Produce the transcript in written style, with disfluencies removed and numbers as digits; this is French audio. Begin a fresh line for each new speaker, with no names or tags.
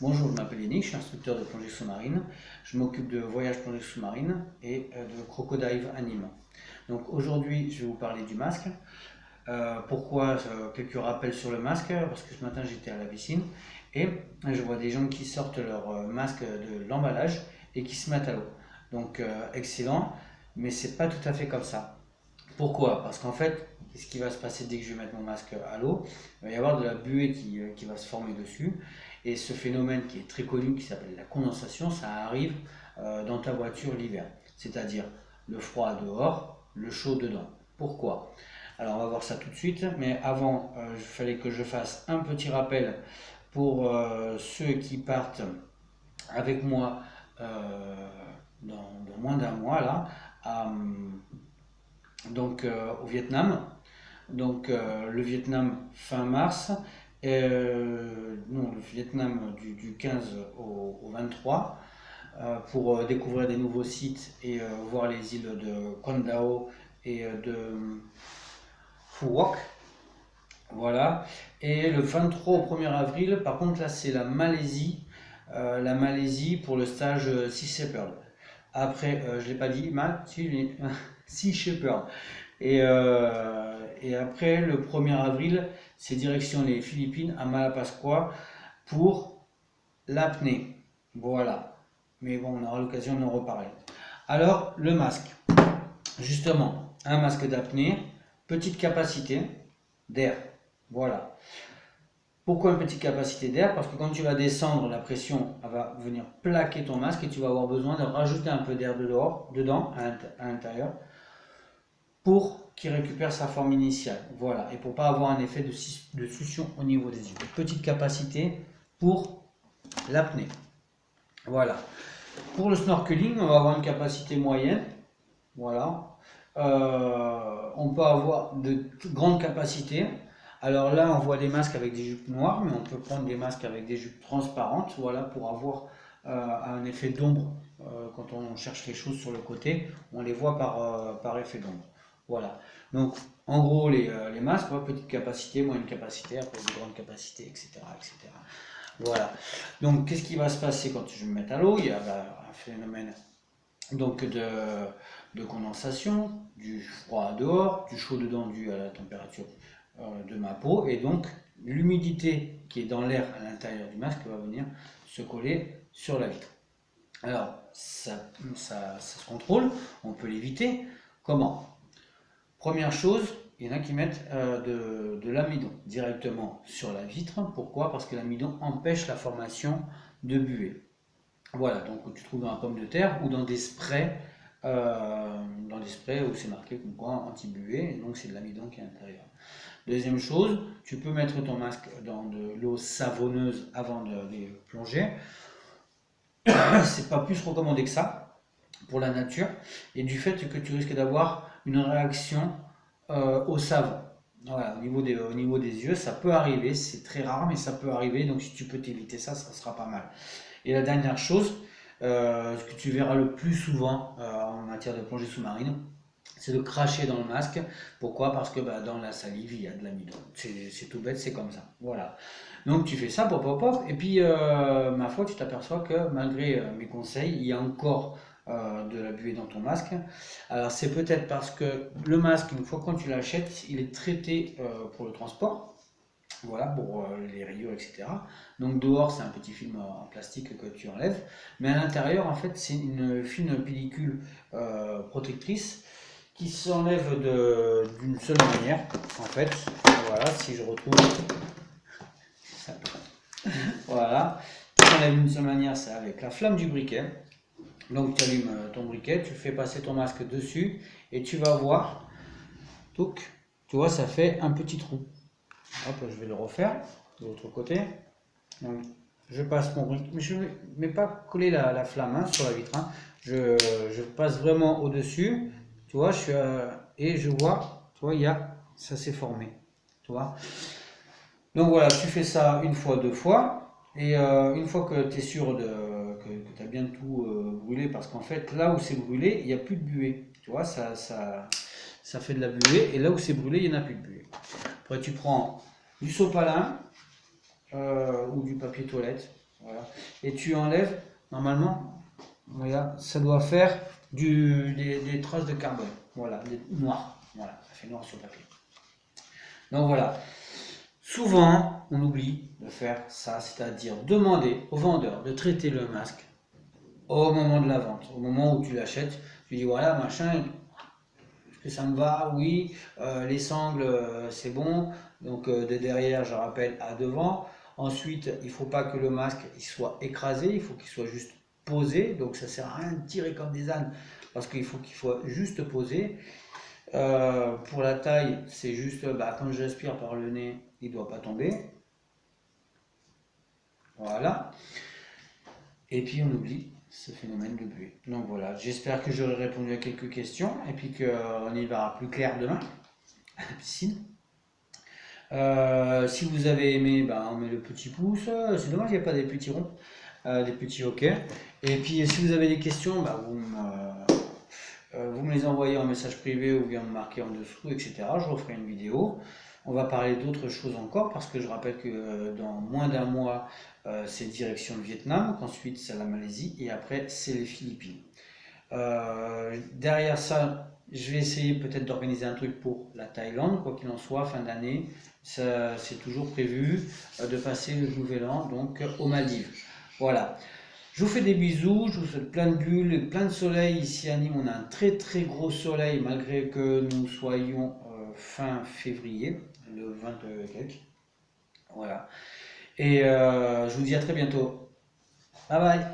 Bonjour, je m'appelle Yannick, je suis instructeur de plongée sous-marine. Je m'occupe de voyages plongée sous-marine et de crocodive à Nîmes. Donc aujourd'hui, je vais vous parler du masque. Pourquoi quelques rappels sur le masque? Parce que ce matin, j'étais à la piscine et je vois des gens qui sortent leur masque de l'emballage et qui se mettent à l'eau. Donc excellent, mais c'est pas tout à fait comme ça. Pourquoi? Parce qu'en fait, qu'est-ce qui va se passer dès que je vais mettre mon masque à l'eau? Il va y avoir de la buée qui va se former dessus. Et ce phénomène qui est très connu, qui s'appelle la condensation, ça arrive dans ta voiture l'hiver. C'est-à-dire le froid dehors, le chaud dedans. Pourquoi? Alors on va voir ça tout de suite, mais avant, il fallait que je fasse un petit rappel pour ceux qui partent avec moi dans moins d'un mois là, à, au Vietnam. Donc le Vietnam fin mars, non, le Vietnam du 15 au 23 pour découvrir des nouveaux sites et voir les îles de Quan Dao et de Phu Quoc. Voilà. Et le 23 au 1er avril, par contre là c'est la Malaisie pour le stage Sea Shepherd. Après, je ne l'ai pas dit, Sea Shepherd. Et après, le 1er avril, c'est direction les Philippines, à Malapascua, pour l'apnée. Voilà. Mais bon, on aura l'occasion d'en reparler. Alors, le masque. Justement, un masque d'apnée, petite capacité d'air. Voilà. Pourquoi une petite capacité d'air? Parce que quand tu vas descendre, la pression va venir plaquer ton masque et tu vas avoir besoin de rajouter un peu d'air dedans, à l'intérieur, pour qu'il récupère sa forme initiale. Voilà, et pour pas avoir un effet de succion au niveau des yeux. Petite capacité pour l'apnée. Voilà. Pour le snorkeling, on va avoir une capacité moyenne. Voilà. On peut avoir de grandes capacités. Alors là, on voit des masques avec des jupes noires, mais on peut prendre des masques avec des jupes transparentes, voilà, pour avoir un effet d'ombre. Quand on cherche les choses sur le côté, on les voit par effet d'ombre. Voilà. Donc, en gros, les masques, petite capacité, moyenne capacité, après de grande capacité, etc., etc. Voilà. Donc, qu'est-ce qui va se passer quand je vais me mettre à l'eau? Il y a un phénomène donc de condensation, du froid dehors, du chaud dedans dû à la température de ma peau, et donc l'humidité qui est dans l'air à l'intérieur du masque va venir se coller sur la vitre. Alors, ça se contrôle, on peut l'éviter. Comment? Première chose, il y en a qui mettent de l'amidon directement sur la vitre. Pourquoi? Parce que l'amidon empêche la formation de buée. Voilà, donc tu trouves dans la pomme de terre ou dans des sprays, où c'est marqué comme quoi anti-buée, donc c'est de l'amidon qui est à l'intérieur. Deuxième chose, tu peux mettre ton masque dans de l'eau savonneuse avant de les plonger. C'est pas plus recommandé que ça pour la nature et du fait que tu risques d'avoir une réaction au savon. Voilà, au niveau des yeux, ça peut arriver, c'est très rare, mais ça peut arriver, donc si tu peux t'éviter ça, ça sera pas mal. Et la dernière chose, ce que tu verras le plus souvent en matière de plongée sous-marine, c'est de cracher dans le masque. Pourquoi? Parce que dans la salive, il y a de l'amidon. C'est tout bête, c'est comme ça. Voilà. Donc tu fais ça, pop, pop, pop, et puis ma foi, tu t'aperçois que malgré mes conseils, il y a encore de la buée dans ton masque. Alors c'est peut-être parce que le masque, une fois quand tu l'achètes, il est traité pour le transport. Voilà, pour les rayures, etc. Donc dehors, c'est un petit film en plastique que tu enlèves. Mais à l'intérieur, en fait, c'est une fine pellicule protectrice qui s'enlève d'une seule manière. En fait, voilà, si je retrouve... Voilà, qui s'enlève d'une seule manière, c'est avec la flamme du briquet. Donc tu allumes ton briquet, tu fais passer ton masque dessus et tu vas voir, donc, tu vois, ça fait un petit trou. Hop, je vais le refaire de l'autre côté. Donc, je passe mon briquet, mais je ne mets pas coller la flamme sur la vitre. Je passe vraiment au-dessus. Tu vois, et je vois, tu vois, ça s'est formé. Tu vois. Donc voilà, tu fais ça une fois, deux fois. Et une fois que tu es sûr que tu as bien tout brûlé, parce qu'en fait, là où c'est brûlé, il n'y a plus de buée. Tu vois, ça fait de la buée. Et là où c'est brûlé, il n'y en a plus de buée. Après, tu prends du sopalin ou du papier toilette. Voilà. Et tu enlèves, normalement, voilà, ça doit faire des traces de carbone. Voilà, noir. Voilà, ça fait noir sur le papier. Donc voilà. Souvent, on oublie de faire ça, c'est-à-dire demander au vendeur de traiter le masque au moment de la vente, au moment où tu l'achètes. Tu dis voilà, machin, est-ce que ça me va? Oui. Les sangles, c'est bon. Donc de derrière, je rappelle, à devant. Ensuite, il ne faut pas que le masque il soit écrasé, il faut qu'il soit juste posé. Donc ça ne sert à rien de tirer comme des ânes parce qu'il faut qu'il soit juste posé. Pour la taille, c'est juste, quand j'aspire par le nez, il ne doit pas tomber. Voilà. Et puis on oublie ce phénomène de buée. Donc voilà, j'espère que j'aurai répondu à quelques questions et puis qu'on y verra plus clair demain à la piscine. Si vous avez aimé, on met le petit pouce. C'est dommage, il n'y a pas des petits ronds, des petits hockey. Et puis si vous avez des questions, vous me les envoyez en message privé ou bien me marquez en dessous, etc. Je referai une vidéo. On va parler d'autres choses encore parce que je rappelle que dans moins d'un mois, c'est direction le Vietnam, qu'ensuite c'est la Malaisie et après c'est les Philippines. Derrière ça, je vais essayer peut-être d'organiser un truc pour la Thaïlande, quoi qu'il en soit, fin d'année. C'est toujours prévu de passer le nouvel an donc aux Maldives. Voilà. Je vous fais des bisous, je vous souhaite plein de bulles, et plein de soleil. Ici à Nîmes, on a un très très gros soleil malgré que nous soyons fin février, le 20 quelques. Voilà. Et je vous dis à très bientôt. Bye bye.